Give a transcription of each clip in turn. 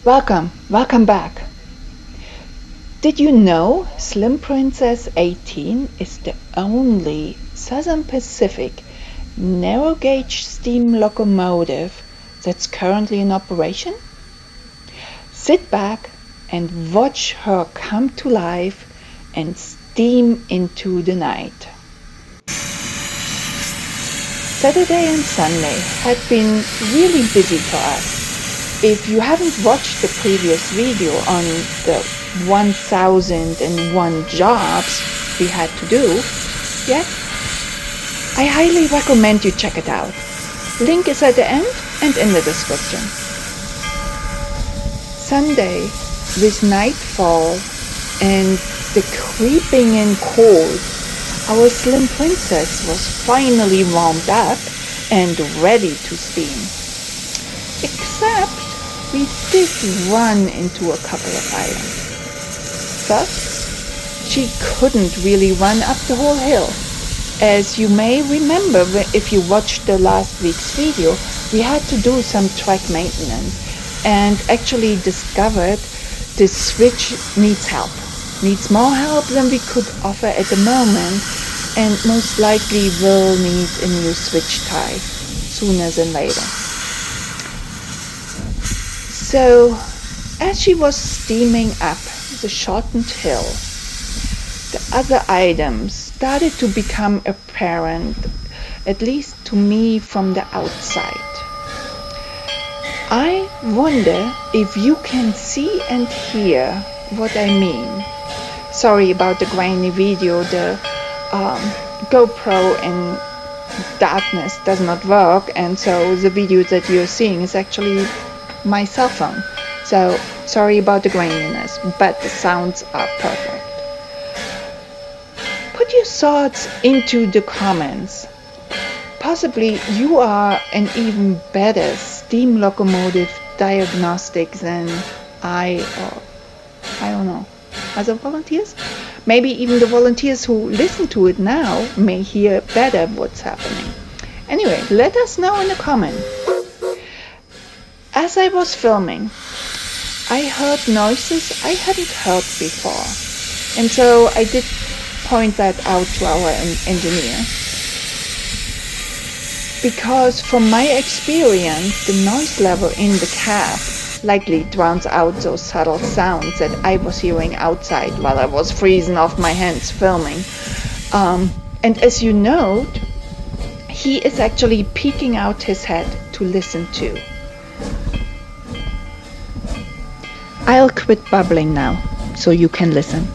Welcome back. Did you know Slim Princess 18 is the only Southern Pacific narrow gauge steam locomotive that's currently in operation? Sit back and watch her come to life and steam into the night. Saturday and Sunday had been really busy for us. If you haven't watched the previous video on the 1001 jobs we had to do yet, I highly recommend you check it out. Link is at the end and in the description. Sunday, with nightfall and the creeping in cold, our Slim Princess was finally warmed up and ready to steam. Except we did run into a couple of items. First, she couldn't really run up the whole hill. As you may remember if you watched the last week's video, we had to do some track maintenance and actually discovered this switch needs help. Needs more help than we could offer at the moment, and most likely will need a new switch tie sooner than later. So, as she was steaming up the shortened hill, the other items started to become apparent, at least to me from the outside. I wonder if you can see and hear what I mean. Sorry about the grainy video, the GoPro in darkness does not work, and so the video that you're seeing is actually my cell phone. So sorry about the graininess, but the sounds are perfect. Put your thoughts into the comments. Possibly you are an even better steam locomotive diagnostic than I don't know, other volunteers? Maybe even the volunteers who listen to it now may hear better what's happening. Anyway, let us know in the comment. As I was filming, I heard noises I hadn't heard before, and so I did point that out to our engineer. Because from my experience, the noise level in the cab likely drowns out those subtle sounds that I was hearing outside while I was freezing off my hands filming. And as you note, he is actually peeking out his head to listen too. I'll quit babbling now, so you can listen.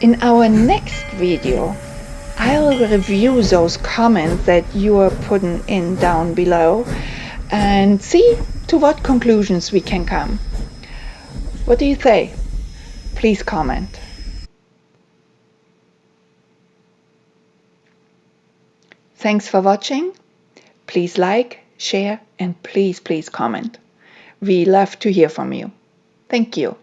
In our next video, I'll review those comments that you are putting in down below and see to what conclusions we can come. What do you say? Please comment. Thanks for watching. Please like, share, and please comment. We love to hear from you. Thank you.